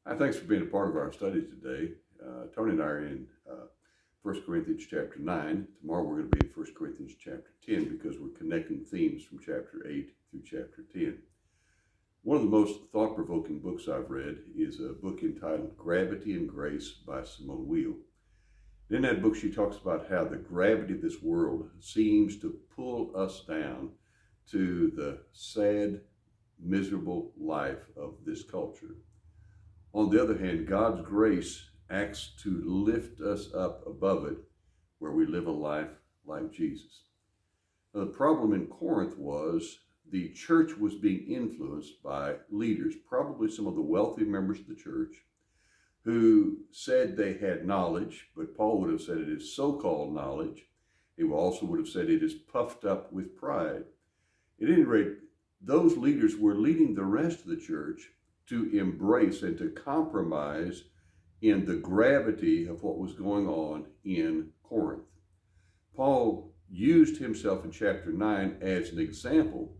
Hi, thanks for being a part of our study today. Tony and I are in 1 Corinthians chapter 9. Tomorrow we're going to be in 1 Corinthians chapter 10 because we're connecting themes from chapter 8 through chapter 10. One of the most thought-provoking books I've read is a book entitled Gravity and Grace by Simone Weil. In that book, she talks about how the gravity of this world seems to pull us down to the sad, miserable life of this culture. On the other hand, God's grace acts to lift us up above it, where we live a life like Jesus. Now, the problem in Corinth was the church was being influenced by leaders, probably some of the wealthy members of the church, who said they had knowledge, but Paul would have said it is so-called knowledge. He also would have said it is puffed up with pride. At any rate, those leaders were leading the rest of the church to embrace and to compromise in the gravity of what was going on in Corinth. Paul used himself in chapter 9 as an example.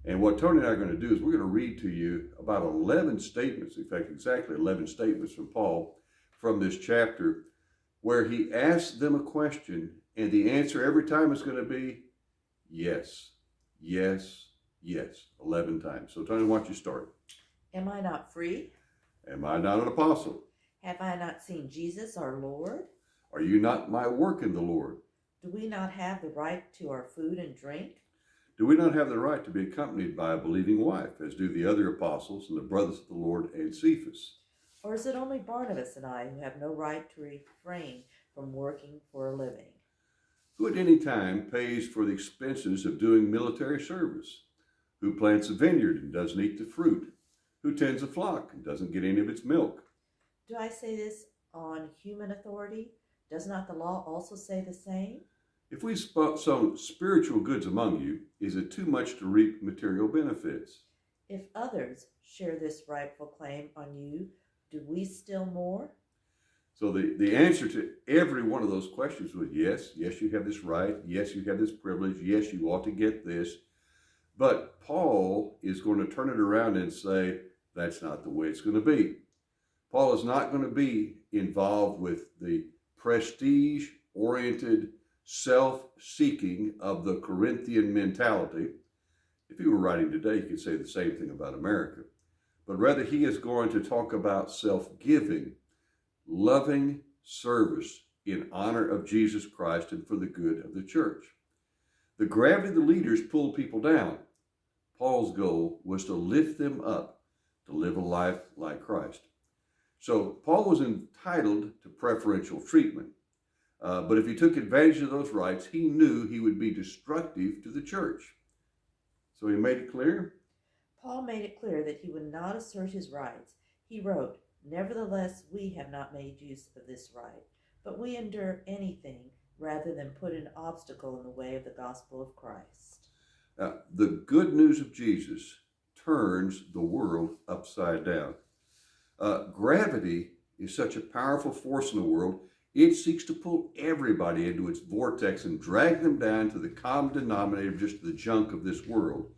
And what Tony and I are going to do is we're going to read to you about 11 statements, in fact, exactly 11 statements from Paul from this chapter, where he asks them a question, and the answer every time is going to be yes, yes, yes, 11 times. So Tony, why don't you start? Am I not free? Am I not an apostle? Have I not seen Jesus our Lord? Are you not my work in the Lord? Do we not have the right to our food and drink? Do we not have the right to be accompanied by a believing wife, as do the other apostles and the brothers of the Lord and Cephas? Or is it only Barnabas and I who have no right to refrain from working for a living? Who at any time pays for the expenses of doing military service? Who plants a vineyard and doesn't eat the fruit? Who tends a flock and doesn't get any of its milk? Do I say this on human authority? Does not the law also say the same? If we sow spiritual goods among you, is it too much to reap material benefits? If others share this rightful claim on you, do we still more? So the answer to every one of those questions was yes, yes, you have this right. Yes, you have this privilege. Yes, you ought to get this. But Paul is going to turn it around and say, that's not the way it's going to be. Paul is not going to be involved with the prestige-oriented self-seeking of the Corinthian mentality. If he were writing today, he could say the same thing about America. But rather, he is going to talk about self-giving, loving service in honor of Jesus Christ and for the good of the church. The gravity of the leaders pulled people down. Paul's goal was to lift them up, to live a life like Christ. So Paul was entitled to preferential treatment. But if he took advantage of those rights, he knew he would be destructive to the church. So he made it clear? Paul made it clear that he would not assert his rights. He wrote, "Nevertheless, we have not made use of this right, but we endure anything rather than put an obstacle in the way of the gospel of Christ." The good news of Jesus turns the world upside down. Gravity is such a powerful force in the world, it seeks to pull everybody into its vortex and drag them down to the common denominator of just the junk of this world.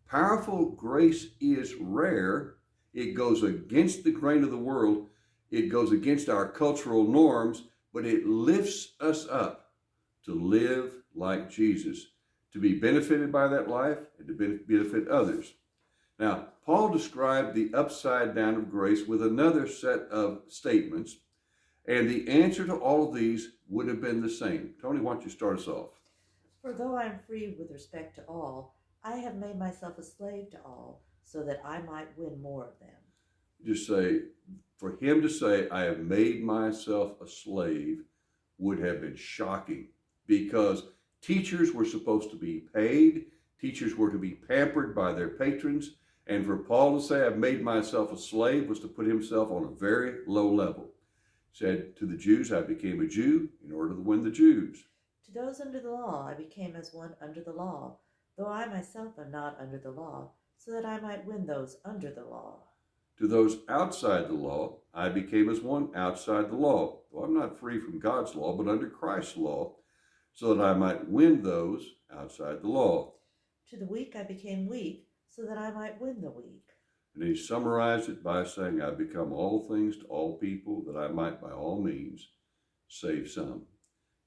Powerful grace is rare. It goes against the grain of the world. It goes against our cultural norms, but it lifts us up to live like Jesus, to be benefited by that life and to benefit others. Now, Paul described the upside down of grace with another set of statements, and the answer to all of these would have been the same. Tony, why don't you start us off? For though I am free with respect to all, I have made myself a slave to all, so that I might win more of them. Just say, for him to say, I have made myself a slave, would have been shocking, because teachers were supposed to be paid, teachers were to be pampered by their patrons, and for Paul to say, I've made myself a slave, was to put himself on a very low level. He said, to the Jews, I became a Jew in order to win the Jews. To those under the law, I became as one under the law, though I myself am not under the law, so that I might win those under the law. To those outside the law, I became as one outside the law, though I'm not free from God's law, but under Christ's law, so that I might win those outside the law. To the weak I became weak, so that I might win the weak. And he summarized it by saying, I become all things to all people, that I might by all means save some.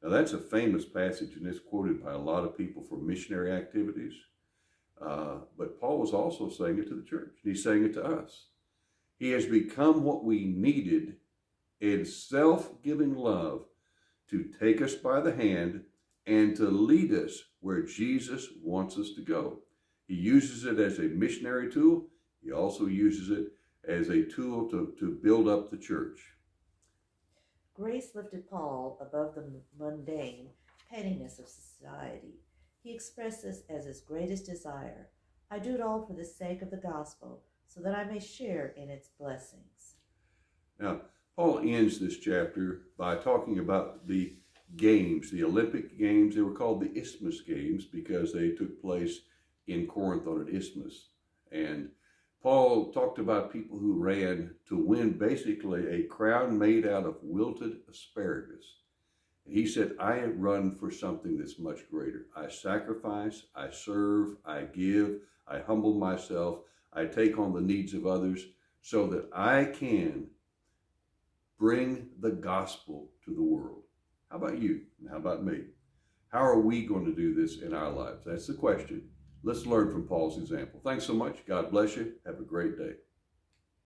Now that's a famous passage, and it's quoted by a lot of people for missionary activities. But Paul was also saying it to the church. He's saying it to us. He has become what we needed in self-giving love to take us by the hand and to lead us where Jesus wants us to go. He uses it as a missionary tool. He also uses it as a tool to build up the church. Grace lifted Paul above the mundane pettiness of society. He expressed this as his greatest desire. I do it all for the sake of the gospel, so that I may share in its blessings. Now, Paul ends this chapter by talking about the games, the Olympic Games. They were called the Isthmus Games because they took place in Corinth on an isthmus. And Paul talked about people who ran to win basically a crown made out of wilted asparagus. He said, I run for something that's much greater. I sacrifice, I serve, I give, I humble myself, I take on the needs of others so that I can bring the gospel to the world. How about you? And how about me? How are we going to do this in our lives? That's the question. Let's learn from Paul's example. Thanks so much. God bless you. Have a great day.